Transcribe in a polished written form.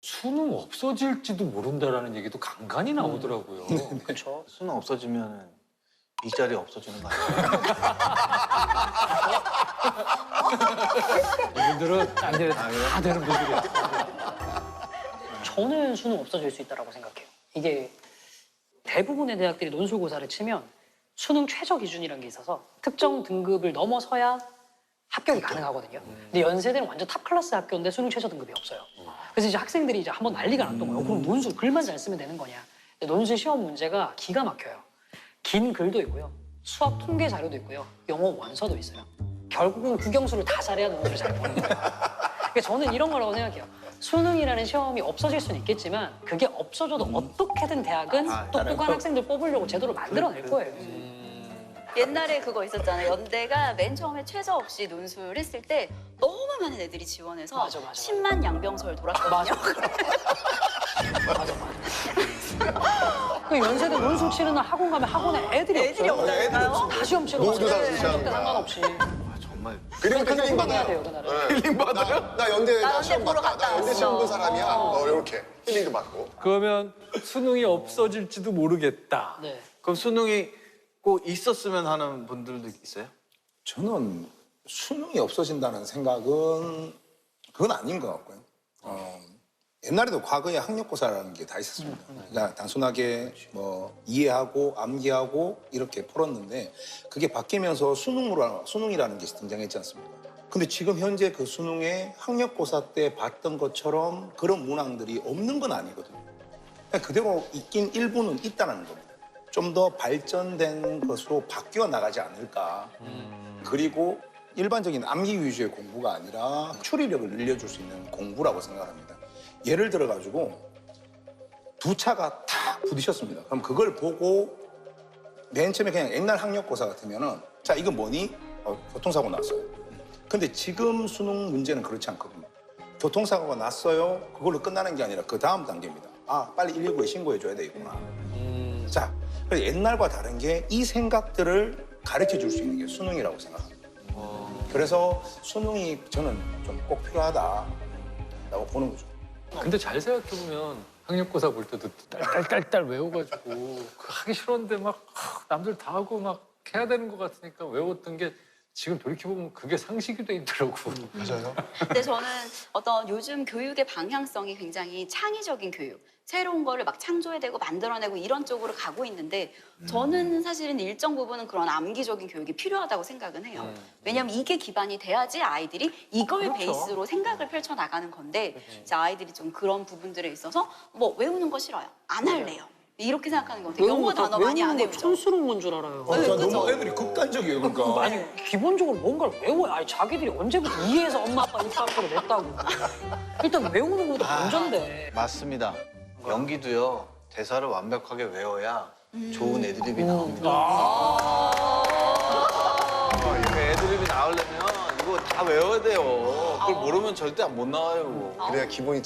수능 없어질지도 모른다라는 얘기도 간간히 나오더라고요. 그렇죠. 수능 없어지면 이 자리 없어지는 거 아니에요? 이분들은 안 되는 다 되는 분들이야. 저는 수능 없어질 수 있다고 생각해요. 이게 대부분의 대학들이 논술고사를 치면 수능 최저 기준이라는 게 있어서 특정 등급을 넘어서야 합격이 가능하거든요. 근데 연세대는 완전 탑 클래스 학교인데 수능 최저 등급이 없어요. 그래서 이제 학생들이 이제 한번 난리가 났던 거예요. 그럼 논술 글만 잘 쓰면 되는 거냐. 근데 논술 시험 문제가 기가 막혀요. 긴 글도 있고요. 수학 통계 자료도 있고요. 영어 원서도 있어요. 결국은 국영수를 다 잘해야 논술을 잘 보는 거예요. 그러니까 저는 이런 거라고 생각해요. 수능이라는 시험이 없어질 수는 있겠지만 그게 없어져도 어떻게든 대학은 똑똑한 학생들 뽑으려고 제도를 만들어낼 거예요. 옛날에 그거 있었잖아요. 연대가 맨 처음에 최저 없이 논술 했을 때 너무 많은 애들이 지원해서 맞아. 10만 양병설 돌았거든요. 맞아. 그 연세대 논술 치르는 학원 가면 학원에 애들이 없다니까요. 다 시험 치러 모두 다 가요. 무시하는 거야. 상관없지. 정말. 그리고 또 힐링 해야 돼요, 받아요. 그날은. 힐링 받아요? 나 연대 나 연대 시험 보러 봤다. 갔다 나 연대 왔어. 시험 본 사람이야. 이렇게 힐링도 받고. 그러면 수능이 없어질지도 모르겠다. 네. 그럼 수능이 꼭 있었으면 하는 분들도 있어요? 저는 수능이 없어진다는 생각은 그건 아닌 것 같고요. 옛날에도 과거에 학력고사라는 게 다 있었습니다. 그러니까 단순하게 뭐 이해하고 암기하고 이렇게 풀었는데 그게 바뀌면서 수능이라는 게 등장했지 않습니까? 근데 지금 현재 그 수능에 학력고사 때 봤던 것처럼 그런 문항들이 없는 건 아니거든요. 그냥 그대로 있긴 일부는 있다는 겁니다. 좀 더 발전된 것으로 바뀌어 나가지 않을까. 그리고 일반적인 암기 위주의 공부가 아니라 추리력을 늘려줄 수 있는 공부라고 생각합니다. 예를 들어가지고 두 차가 탁 부딪혔습니다. 그럼 그걸 보고 맨 처음에 그냥 옛날 학력고사 같으면은 자, 이거 뭐니? 교통사고 났어요. 근데 지금 수능 문제는 그렇지 않거든요. 교통사고가 났어요. 그걸로 끝나는 게 아니라 그 다음 단계입니다. 아, 빨리 119에 신고해줘야 되겠구나. 자, 그래서 옛날과 다른 게 이 생각들을 가르쳐 줄 수 있는 게 수능이라고 생각합니다. 그래서 수능이 저는 좀 꼭 필요하다라고 보는 거죠. 근데 잘 생각해보면 학력고사 볼 때도 딸딸딸 외워가지고 그거 하기 싫었는데 막 남들 다 하고 막 해야 되는 것 같으니까 외웠던 게 지금 돌이켜보면 그게 상식이 돼 있더라고. 맞아요. 근데 저는 어떤 요즘 교육의 방향성이 굉장히 창의적인 교육, 새로운 거를 막 창조해내고 만들어내고 이런 쪽으로 가고 있는데 저는 사실은 일정 부분은 그런 암기적인 교육이 필요하다고 생각은 해요. 왜냐하면 이게 기반이 돼야지 아이들이 이걸 베이스로 생각을 펼쳐나가는 건데 이제 아이들이 좀 그런 부분들에 있어서 뭐 외우는 거 싫어요. 안 할래요. 이렇게 생각하는 것 같아요. 영어 단어 많이 안 외우는 거 외우죠. 촌스러운 건 줄 알아요. 진짜 그죠? 너무 애들이 극단적이에요, 그러니까. 아니 기본적으로 뭔가를 외워야. 아니 자기들이 언제부터 이해해서 엄마 아빠 입학으로 냈다고. 일단 외우는 것도 먼저인데. 맞습니다. 연기도요. 대사를 완벽하게 외워야 좋은 애드립이 나옵니다. 이거 애드립이 나오려면 이거 다 외워야 돼요. 그걸 모르면 절대 못 나와요. 그래야 기본이